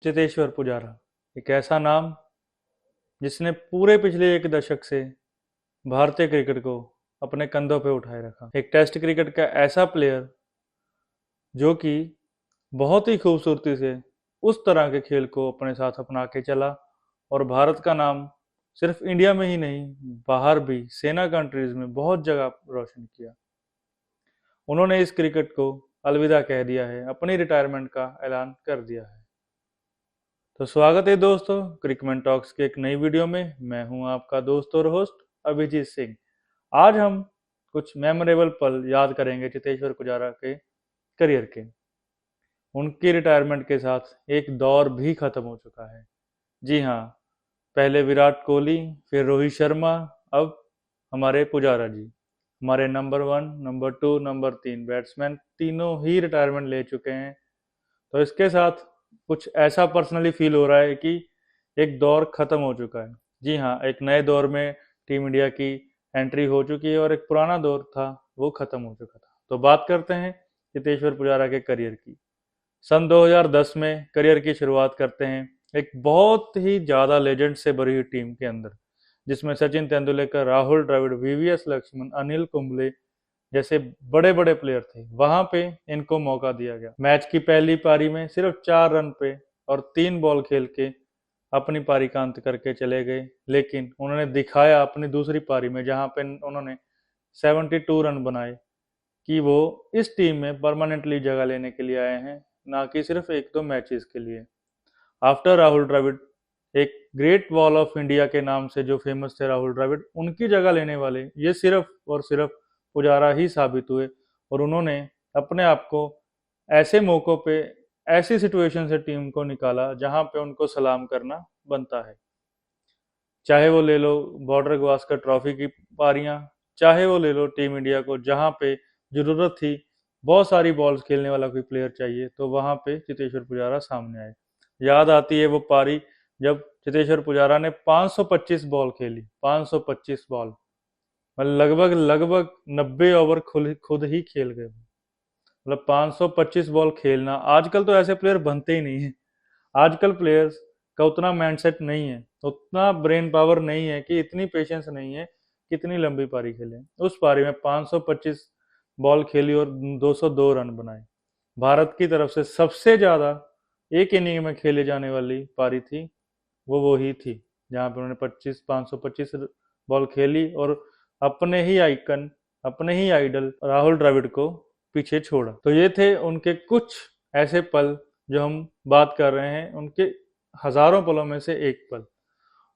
चेतेश्वर पुजारा एक ऐसा नाम जिसने पूरे पिछले एक दशक से भारतीय क्रिकेट को अपने कंधों पे उठाए रखा। एक टेस्ट क्रिकेट का ऐसा प्लेयर जो कि बहुत ही खूबसूरती से उस तरह के खेल को अपने साथ अपना के चला और भारत का नाम सिर्फ इंडिया में ही नहीं, बाहर भी सेना कंट्रीज में बहुत जगह रोशन किया। उन्होंने इस क्रिकेट को अलविदा कह दिया है, अपनी रिटायरमेंट का ऐलान कर दिया है। तो स्वागत है दोस्तों क्रिकमैन टॉक्स के एक नई वीडियो में। मैं हूं आपका दोस्त और होस्ट अभिजीत सिंह। आज हम कुछ मेमोरेबल पल याद करेंगे चेतेश्वर पुजारा के करियर के। उनकी रिटायरमेंट के साथ एक दौर भी खत्म हो चुका है। जी हाँ, पहले विराट कोहली, फिर रोहित शर्मा, अब हमारे पुजारा जी, हमारे नंबर 1, नंबर 2, नंबर 3 बैट्समैन तीनों ही रिटायरमेंट ले चुके हैं। तो इसके साथ कुछ ऐसा पर्सनली फील हो रहा है कि एक दौर खत्म हो चुका है। जी हाँ, एक नए दौर में टीम इंडिया की एंट्री हो चुकी है और एक पुराना दौर था वो खत्म हो चुका था। तो बात करते हैं चेतेश्वर पुजारा के करियर की। सन 2010 में करियर की शुरुआत करते हैं एक बहुत ही ज़्यादा लेजेंड से भरी हुई टीम के अंदर, जिसमें सचिन तेंदुलकर, राहुल द्रविड़, वीवीएस लक्ष्मण, अनिल कुंबले जैसे बड़े बड़े प्लेयर थे। वहां पे इनको मौका दिया गया। मैच की पहली पारी में सिर्फ 4 रन पे और 3 बॉल खेल के अपनी पारी का अंत करके चले गए, लेकिन उन्होंने दिखाया अपनी दूसरी पारी में, जहां पे उन्होंने 72 रन बनाए, कि वो इस टीम में परमानेंटली जगह लेने के लिए आए हैं, ना कि सिर्फ 1-2 मैचेस के लिए। आफ्टर राहुल द्रविड़, एक ग्रेट वॉल ऑफ इंडिया के नाम से जो फेमस थे राहुल द्रविड़, उनकी जगह लेने वाले ये सिर्फ और सिर्फ पुजारा ही साबित हुए। और उन्होंने अपने आप को ऐसे मौकों पे, ऐसी सिचुएशन से टीम को निकाला जहां पे उनको सलाम करना बनता है। चाहे वो ले लो बॉर्डर गवास्कर ट्रॉफी की पारियां, चाहे वो ले लो टीम इंडिया को जहां पे जरूरत थी बहुत सारी बॉल्स खेलने वाला कोई प्लेयर चाहिए, तो वहां पे चेतेश्वर पुजारा सामने आए। याद आती है वो पारी जब चेतेश्वर पुजारा ने 525 बॉल खेली। 525 बॉल मतलब लगभग लगभग 90 ओवर खुद खुद ही खेल गए। मतलब 525 बॉल खेलना, आजकल तो ऐसे प्लेयर बनते ही नहीं है। आजकल प्लेयर्स का उतना माइंडसेट नहीं है, उतना ब्रेन पावर नहीं है, कि इतनी पेशेंस नहीं है कितनी लंबी पारी खेलें। उस पारी में 525 बॉल खेली और 202 रन बनाए। भारत की तरफ से सबसे ज्यादा एक इनिंग में खेले जाने वाली पारी थी वो ही थी, जहां पर उन्होंने 525 बॉल खेली और अपने ही आइकन, अपने ही आइडल राहुल द्रविड़ को पीछे छोड़ा। तो ये थे उनके कुछ ऐसे पल जो हम बात कर रहे हैं, उनके हजारों पलों में से एक पल।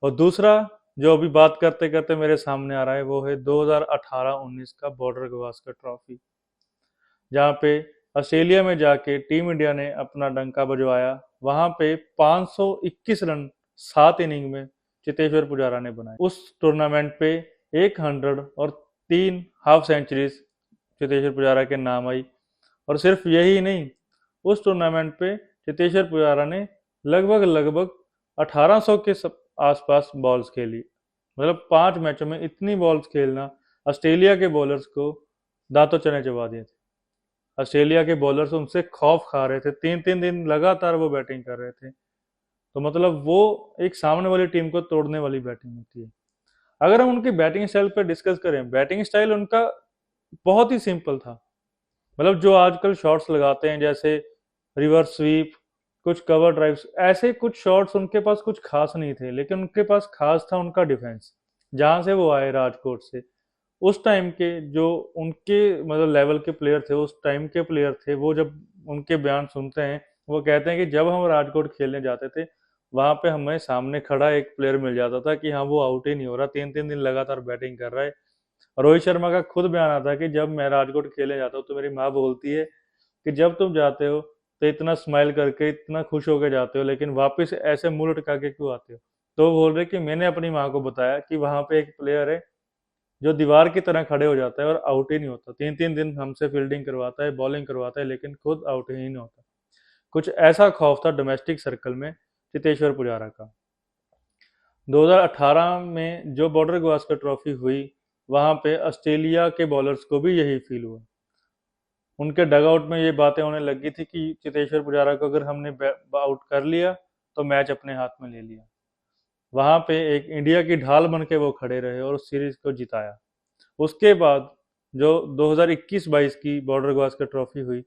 और दूसरा जो अभी बात करते करते मेरे सामने आ रहा है वो है 2018-19 का बॉर्डर गवास्कर ट्रॉफी, जहाँ पे ऑस्ट्रेलिया में जाके टीम इंडिया ने अपना डंका बजवाया। वहां पे 521 रन 7 इनिंग में चेतेश्वर पुजारा ने बनाए। उस टूर्नामेंट पे 100 और 3 हाफ सेंचुरीज चेतेश्वर पुजारा के नाम आई। और सिर्फ यही नहीं, उस टूर्नामेंट पे चेतेश्वर पुजारा ने लगभग लगभग 1800 के आसपास बॉल्स खेली। मतलब 5 मैचों में इतनी बॉल्स खेलना ऑस्ट्रेलिया के बॉलर्स को दांतों चने चबा दिए थे। ऑस्ट्रेलिया के बॉलर्स उनसे खौफ खा रहे थे, 3-3 दिन लगातार वो बैटिंग कर रहे थे। तो मतलब वो एक सामने वाली टीम को तोड़ने वाली बैटिंग होती है। अगर हम उनकी बैटिंग स्टाइल पर डिस्कस करें, बैटिंग स्टाइल उनका बहुत ही सिंपल था। मतलब जो आजकल शॉट्स लगाते हैं जैसे रिवर्स स्वीप, कुछ कवर ड्राइव्स, ऐसे कुछ शॉट्स उनके पास कुछ खास नहीं थे, लेकिन उनके पास खास था उनका डिफेंस। जहां से वो आए राजकोट से, उस टाइम के जो उनके मतलब लेवल के प्लेयर थे, उस टाइम के प्लेयर थे, वो जब उनके बयान सुनते हैं, वो कहते हैं कि जब हम राजकोट खेलने जाते थे वहां पे हमें सामने खड़ा एक प्लेयर मिल जाता था कि हाँ वो आउट ही नहीं हो रहा, 3-3 दिन लगातार बैटिंग कर रहा है। रोहित शर्मा का खुद बयान आता है कि जब मैं राजकोट खेलने जाता हूँ तो मेरी माँ बोलती है कि जब तुम जाते हो तो इतना स्माइल करके, इतना खुश होकर जाते हो, लेकिन वापस ऐसे मुंह लटका के क्यों आते हो। तो वो बोल रहे कि मैंने अपनी माँ को बताया कि वहां पे एक प्लेयर है जो दीवार की तरह खड़े हो जाता है और आउट ही नहीं होता, 3-3 दिन हमसे फील्डिंग करवाता है, बॉलिंग करवाता है, लेकिन खुद आउट ही नहीं होता। कुछ ऐसा खौफ था डोमेस्टिक सर्कल में चेतेश्वर पुजारा का। 2018 में जो बॉर्डर गवास्कर ट्रॉफी हुई, वहां पे ऑस्ट्रेलिया के बॉलर्स को भी यही फील हुआ। उनके डगआउट में ये बातें होने लगी थी कि चेतेश्वर पुजारा को अगर हमने आउट कर लिया तो मैच अपने हाथ में ले लिया। वहां पे एक इंडिया की ढाल बन के वो खड़े रहे और उस सीरीज को जिताया। उसके बाद जो 2021-22 की बॉर्डर गावस्कर ट्रॉफी हुई,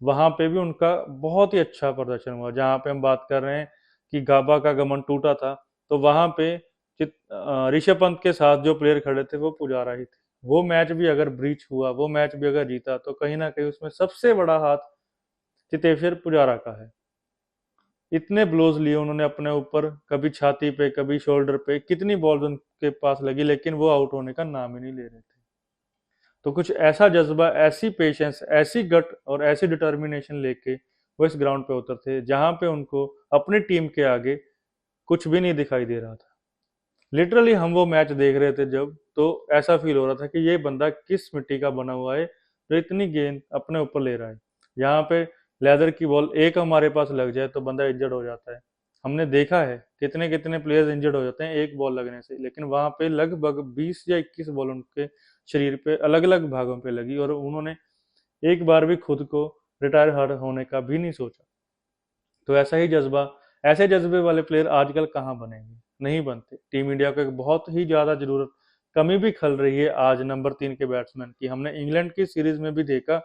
वहां पे भी उनका बहुत ही अच्छा प्रदर्शन हुआ। जहां पे हम बात कर रहे हैं कि गाबा का गमन टूटा था, तो वहां पे ऋषभ पंत के साथ जो प्लेयर खड़े थे वो पुजारा ही थे। वो मैच भी अगर ब्रीच हुआ, वो मैच भी अगर जीता, तो कहीं ना कहीं उसमें सबसे बड़ा हाथ चेतेश्वर पुजारा का है। इतने ब्लोज लिए उन्होंने अपने ऊपर, कभी छाती पे कभी शोल्डर पे, कितनी बॉल उनके पास लगी, लेकिन वो आउट होने का नाम ही नहीं ले रहे थे। तो कुछ ऐसा जज्बा, ऐसी पेशेंस, ऐसी गट और ऐसी डिटर्मिनेशन लेके वो इस ग्राउंड पे उतरते जहां पे उनको अपनी टीम के आगे कुछ भी नहीं दिखाई दे रहा था। लिटरली हम वो मैच देख रहे थे जब, तो ऐसा फील हो रहा था कि ये बंदा किस मिट्टी का बना हुआ है जो इतनी गेंद अपने ऊपर ले रहा है। यहाँ पे लेदर की बॉल एक हमारे पास लग जाए तो बंदा इंजर्ड हो जाता है। हमने देखा है कितने कितने प्लेयर्स इंजर्ड हो जाते हैं एक बॉल लगने से, लेकिन वहां पे लगभग 20 या 21 बॉल उनके शरीर पे अलग अलग भागों पे लगी और उन्होंने एक बार भी खुद को रिटायर हर होने का भी नहीं सोचा। तो ऐसा ही जज्बा, ऐसे जज्बे वाले प्लेयर आजकल कहाँ बनेंगे, नहीं बनते। टीम इंडिया को एक बहुत ही ज्यादा जरूरत, कमी भी खल रही है आज नंबर 3 के बैट्समैन की। हमने इंग्लैंड की सीरीज में भी देखा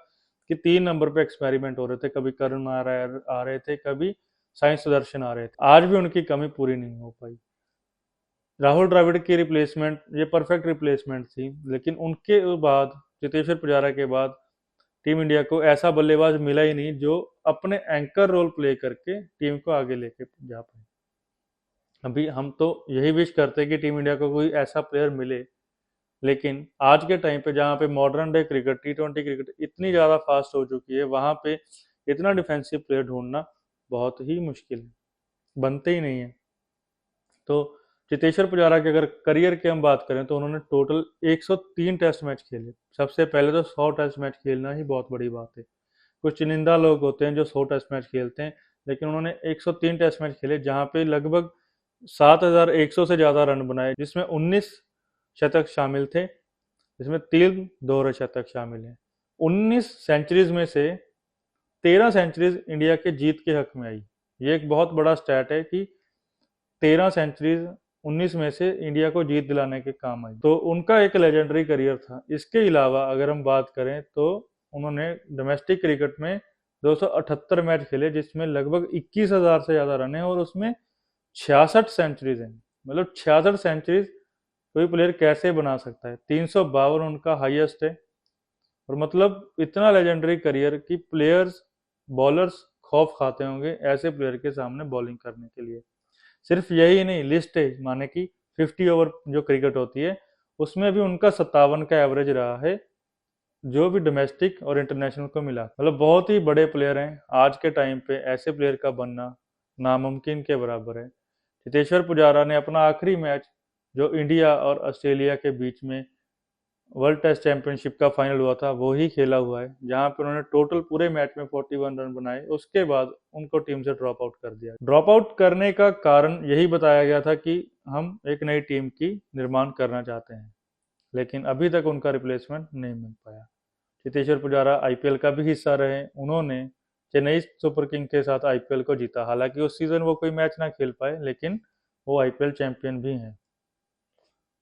कि 3 नंबर पे एक्सपेरिमेंट हो रहे थे, कभी करुण आ रहे थे, कभी साई सुदर्शन आ रहे थे, आज भी उनकी कमी पूरी नहीं हो पाई। राहुल द्रविड़ की रिप्लेसमेंट ये परफेक्ट रिप्लेसमेंट थी, लेकिन उनके बाद, चेतेश्वर पुजारा के बाद, टीम इंडिया को ऐसा बल्लेबाज मिला ही नहीं जो अपने एंकर रोल प्ले करके टीम को आगे लेके जा पाए। अभी हम तो यही विश करते हैं कि टीम इंडिया को कोई ऐसा प्लेयर मिले, लेकिन आज के टाइम पे जहाँ पे modern day cricket, T20 cricket इतनी ज़्यादा फास्ट हो चुकी है, वहाँ पे इतना डिफेंसिव प्लेयर ढूंढना बहुत ही मुश्किल है, बनते ही नहीं है। तो चेतेश्वर पुजारा के अगर करियर की हम बात करें तो उन्होंने टोटल 103 टेस्ट मैच खेले। सबसे पहले तो 100 टेस्ट मैच खेलना ही बहुत बड़ी बात है। कुछ चुनिंदा लोग होते हैं जो 100 टेस्ट मैच खेलते हैं, लेकिन उन्होंने 103 टेस्ट मैच खेले जहां पे लगभग 7,100 से ज्यादा रन बनाए, जिसमें 19 शतक शामिल थे, जिसमें 3 दोहरे शतक शामिल हैं। 19 सेंचुरीज में से 13 सेंचुरीज इंडिया के जीत के हक में आई। ये एक बहुत बड़ा स्टैट है कि 13 सेंचुरीज 19 में से इंडिया को जीत दिलाने के काम आई। तो उनका एक लेजेंडरी करियर था। इसके अलावा अगर हम बात करें तो उन्होंने डोमेस्टिक क्रिकेट में 278 मैच खेले, जिसमें लगभग 21,000 से ज्यादा रन है और उसमें 66 सेंचुरीज हैं। मतलब 66 सेंचुरीज कोई प्लेयर कैसे बना सकता है? 352 उनका हाईएस्ट है। और मतलब इतना लेजेंडरी करियर कि प्लेयर्स, बॉलर्स खौफ खाते होंगे ऐसे प्लेयर के सामने बॉलिंग करने के लिए। सिर्फ यही नहीं, लिस्ट है माने कि 50 ओवर जो क्रिकेट होती है उसमें भी उनका 57 का एवरेज रहा है, जो भी डोमेस्टिक और इंटरनेशनल को मिला। मतलब बहुत ही बड़े प्लेयर हैं। आज के टाइम पे ऐसे प्लेयर का बनना नामुमकिन के बराबर है। चेतेश्वर पुजारा ने अपना आखिरी मैच जो इंडिया और ऑस्ट्रेलिया के बीच में वर्ल्ड टेस्ट चैंपियनशिप का फाइनल हुआ था वो ही खेला हुआ है, जहां पर उन्होंने टोटल पूरे मैच में 41 रन बनाए। उसके बाद उनको टीम से ड्रॉप आउट कर दिया। ड्रॉप आउट करने का कारण यही बताया गया था कि हम एक नई टीम की निर्माण करना चाहते हैं, लेकिन अभी तक उनका रिप्लेसमेंट नहीं मिल पाया। चेतेश्वर पुजारा आईपीएल का भी हिस्सा रहे। उन्होंने चेन्नई सुपर किंग के साथ आईपीएल को जीता। हालांकि उस सीजन वो कोई मैच ना खेल पाए, लेकिन वो आईपीएल चैंपियन भी हैं।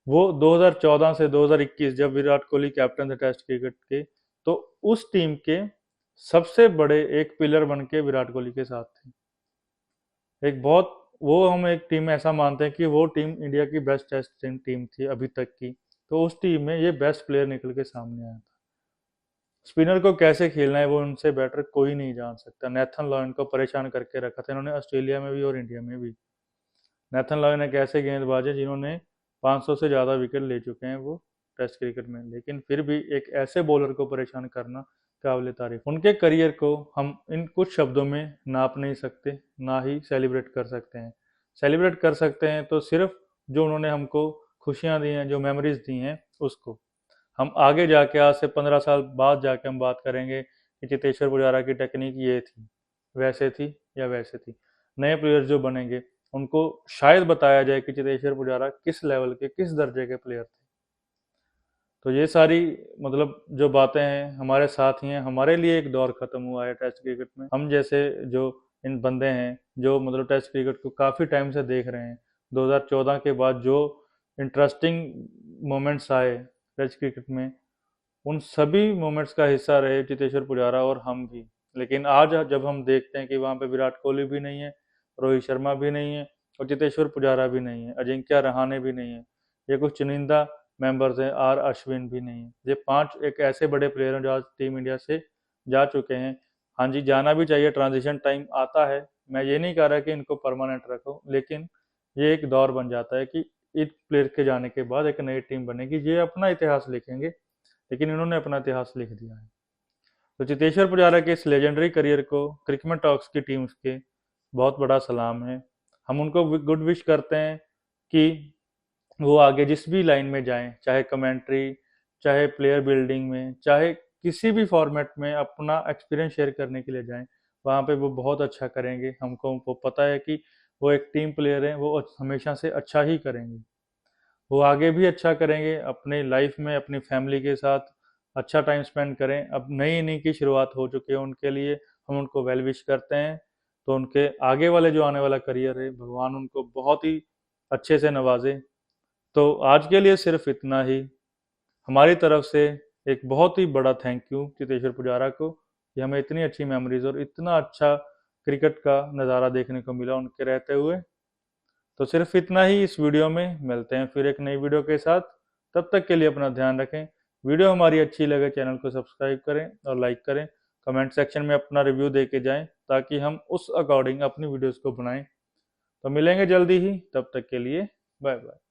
वो 2014 से 2021 जब विराट कोहली कैप्टन थे टेस्ट क्रिकेट के, तो उस टीम के सबसे बड़े एक पिलर बन के विराट कोहली के साथ थे। एक बहुत, वो हम एक टीम ऐसा मानते हैं कि वो टीम इंडिया की बेस्ट टेस्ट टीम थी अभी तक की। तो उस टीम में ये बेस्ट प्लेयर निकल के सामने आया था। स्पिनर को कैसे खेलना है वो उनसे बेटर कोई नहीं जान सकता। नेथन लॉयन को परेशान करके रखा था इन्होंने ऑस्ट्रेलिया में भी और इंडिया में भी। नेथन लॉयन एक ऐसे गेंदबाज है जिन्होंने 500 से ज़्यादा विकेट ले चुके हैं वो टेस्ट क्रिकेट में, लेकिन फिर भी एक ऐसे बॉलर को परेशान करना काबिल तारीफ। उनके करियर को हम इन कुछ शब्दों में नाप नहीं सकते, ना ही सेलिब्रेट कर सकते हैं। सेलिब्रेट कर सकते हैं तो सिर्फ जो उन्होंने हमको खुशियाँ दी हैं, जो मेमोरीज दी हैं, उसको हम आगे जाके आज से 15 साल बाद जाके हम बात करेंगे कि चेतेश्वर पुजारा की टेक्निक ये थी, वैसे थी या वैसे थी। नए प्लेयर्स जो बनेंगे उनको शायद बताया जाए कि चेतेश्वर पुजारा किस लेवल के, किस दर्जे के प्लेयर थे। तो ये सारी मतलब जो बातें हैं हमारे साथ ही हैं। हमारे लिए एक दौर खत्म हुआ है टेस्ट क्रिकेट में। हम जैसे जो इन बंदे हैं जो मतलब टेस्ट क्रिकेट को काफ़ी टाइम से देख रहे हैं। 2014 के बाद जो इंटरेस्टिंग मोमेंट्स आए टेस्ट क्रिकेट में, उन सभी मोमेंट्स का हिस्सा रहे चेतेश्वर पुजारा और हम भी। लेकिन आज जब हम देखते हैं कि वहाँ पे विराट कोहली भी नहीं है, रोहित शर्मा भी नहीं है और चेतेश्वर पुजारा भी नहीं है, अजिंक्य रहाणे भी नहीं है, ये कुछ चुनिंदा मेंबर्स हैं, आर अश्विन भी नहीं है। ये 5 एक ऐसे बड़े प्लेयर हैं जो आज टीम इंडिया से जा चुके हैं। हाँ जी, जाना भी चाहिए, ट्रांजिशन टाइम आता है, मैं ये नहीं कह रहा कि इनको परमानेंट रखो, लेकिन ये एक दौर बन जाता है कि इन प्लेयर के जाने के बाद एक नई टीम बनेगी, ये अपना इतिहास लिखेंगे, लेकिन इन्होंने अपना इतिहास लिख दिया है। तो चेतेश्वर पुजारा के इस लेजेंडरी करियर को क्रिकमैन टॉक्स की टीम्स के बहुत बड़ा सलाम है। हम उनको गुड विश करते हैं कि वो आगे जिस भी लाइन में जाएं, चाहे कमेंट्री, चाहे प्लेयर बिल्डिंग में, चाहे किसी भी फॉर्मेट में अपना एक्सपीरियंस शेयर करने के लिए जाएं, वहाँ पे वो बहुत अच्छा करेंगे। हमको वो पता है कि वो एक टीम प्लेयर हैं, वो हमेशा से अच्छा ही करेंगे, वो आगे भी अच्छा करेंगे। अपनी लाइफ में अपनी फैमिली के साथ अच्छा टाइम स्पेंड करें। अब नई इनिंग की शुरुआत हो चुकी है उनके लिए, हम उनको वेल विश करते हैं। तो उनके आगे वाले जो आने वाला करियर है, भगवान उनको बहुत ही अच्छे से नवाजे। तो आज के लिए सिर्फ इतना ही। हमारी तरफ से एक बहुत ही बड़ा थैंक यू चेतेश्वर पुजारा को कि हमें इतनी अच्छी मेमोरीज और इतना अच्छा क्रिकेट का नज़ारा देखने को मिला उनके रहते हुए। तो सिर्फ इतना ही इस वीडियो में, मिलते हैं फिर एक नई वीडियो के साथ। तब तक के लिए अपना ध्यान रखें। वीडियो हमारी अच्छी लगे चैनल को सब्सक्राइब करें और लाइक करें। कमेंट सेक्शन में अपना रिव्यू दे के जाएं ताकि हम उस अकॉर्डिंग अपनी वीडियोस को बनाएं। तो मिलेंगे जल्दी ही, तब तक के लिए बाय बाय।